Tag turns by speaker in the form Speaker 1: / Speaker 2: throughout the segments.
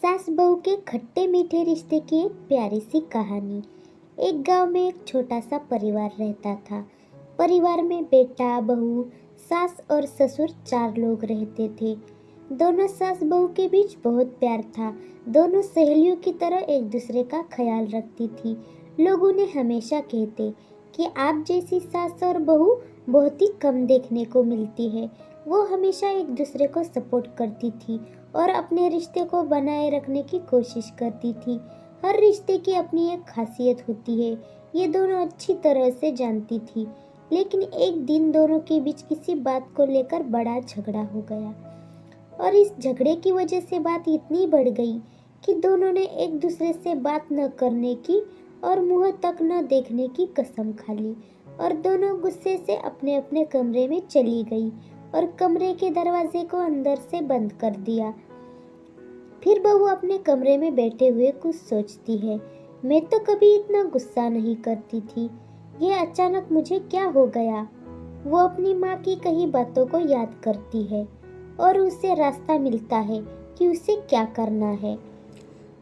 Speaker 1: सास बहू के खट्टे मीठे रिश्ते की एक प्यारी सी कहानी। एक गांव में एक छोटा सा परिवार रहता था। परिवार में बेटा, बहू, सास और ससुर 4 लोग रहते थे। दोनों सास बहू के बीच बहुत प्यार था। दोनों सहेलियों की तरह एक दूसरे का ख्याल रखती थी। लोग उन्हें हमेशा कहते कि आप जैसी सास और बहू बहुत ही कम देखने को मिलती है। वो हमेशा एक दूसरे को सपोर्ट करती थी और अपने रिश्ते को बनाए रखने की कोशिश करती थी। हर रिश्ते की अपनी एक खासियत होती है, ये दोनों अच्छी तरह से जानती थी। लेकिन एक दिन दोनों के बीच किसी बात को लेकर बड़ा झगड़ा हो गया और इस झगड़े की वजह से बात इतनी बढ़ गई कि दोनों ने एक दूसरे से बात न करने की और मुंह तक न देखने की कसम खा ली और दोनों गुस्से से अपने अपने कमरे में चली गई और कमरे के दरवाजे को अंदर से बंद कर दिया। फिर बहू अपने कमरे में बैठे हुए कुछ सोचती है। मैं तो कभी इतना गुस्सा नहीं करती थी, ये अचानक मुझे क्या हो गया। वो अपनी माँ की कही बातों को याद करती है और उसे रास्ता मिलता है कि उसे क्या करना है।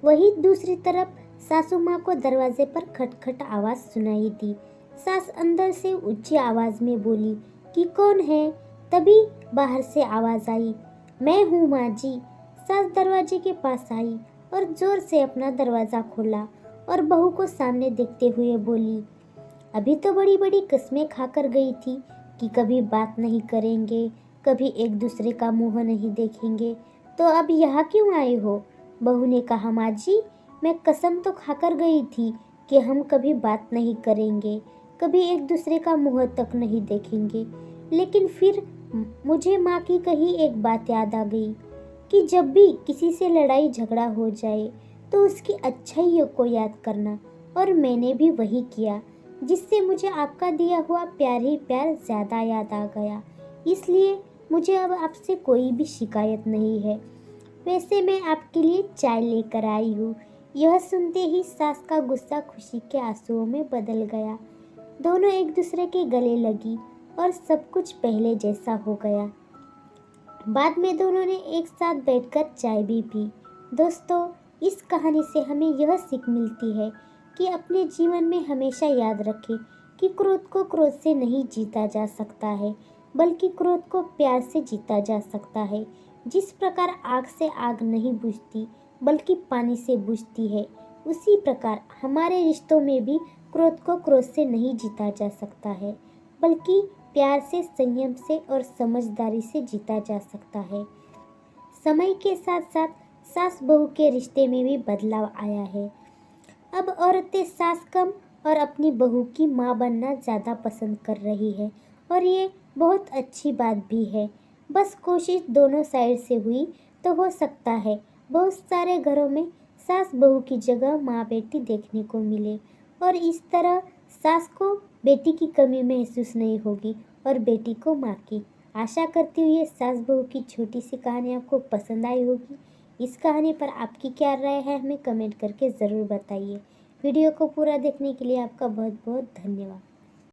Speaker 1: वही दूसरी तरफ सासू माँ को दरवाजे पर खटखट आवाज सुनाई दी। सास अंदर से ऊंची आवाज में बोली कि कौन है। तभी बाहर से आवाज आई, मैं हूँ माँ जी। सास दरवाजे के पास आई और जोर से अपना दरवाजा खोला और बहू को सामने देखते हुए बोली, अभी तो बड़ी बड़ी कस्में खाकर गई थी कि कभी बात नहीं करेंगे, कभी एक दूसरे का मुंह नहीं देखेंगे, तो अब यहाँ क्यों आए हो। बहू ने कहा, माँ जी, मैं कसम तो खाकर गई थी कि हम कभी बात नहीं करेंगे, कभी एक दूसरे का मुंह तक नहीं देखेंगे। लेकिन फिर मुझे माँ की कही एक बात याद आ गई कि जब भी किसी से लड़ाई झगड़ा हो जाए तो उसकी अच्छाइयों को याद करना, और मैंने भी वही किया, जिससे मुझे आपका दिया हुआ प्यार ही प्यार ज़्यादा याद आ गया। इसलिए मुझे अब आपसे कोई भी शिकायत नहीं है। वैसे मैं आपके लिए चाय लेकर आई हूँ। यह सुनते ही सास का गुस्सा खुशी के आंसुओं में बदल गया। दोनों एक दूसरे के गले लगी और सब कुछ पहले जैसा हो गया। बाद में दोनों ने एक साथ बैठकर चाय भी पी। दोस्तों, इस कहानी से हमें यह सीख मिलती है कि अपने जीवन में हमेशा याद रखें कि क्रोध को क्रोध से नहीं जीता जा सकता है, बल्कि क्रोध को प्यार से जीता जा सकता है। जिस प्रकार आग से आग नहीं बुझती बल्कि पानी से बुझती है, उसी प्रकार हमारे रिश्तों में भी क्रोध को क्रोध से नहीं जीता जा सकता है, बल्कि प्यार से, संयम से और समझदारी से जीता जा सकता है। समय के साथ साथ सास बहू के रिश्ते में भी बदलाव आया है। अब औरतें सास कम और अपनी बहू की माँ बनना ज़्यादा पसंद कर रही है और ये बहुत अच्छी बात भी है। बस कोशिश दोनों साइड से हुई तो हो सकता है बहुत सारे घरों में सास बहू की जगह माँ बेटी देखने को मिले और इस तरह सास को बेटी की कमी महसूस नहीं होगी और बेटी को माँ की। आशा करती हूँ ये सास बहू की छोटी सी कहानी आपको पसंद आई होगी। इस कहानी पर आपकी क्या राय है हमें कमेंट करके ज़रूर बताइए। वीडियो को पूरा देखने के लिए आपका बहुत बहुत धन्यवाद।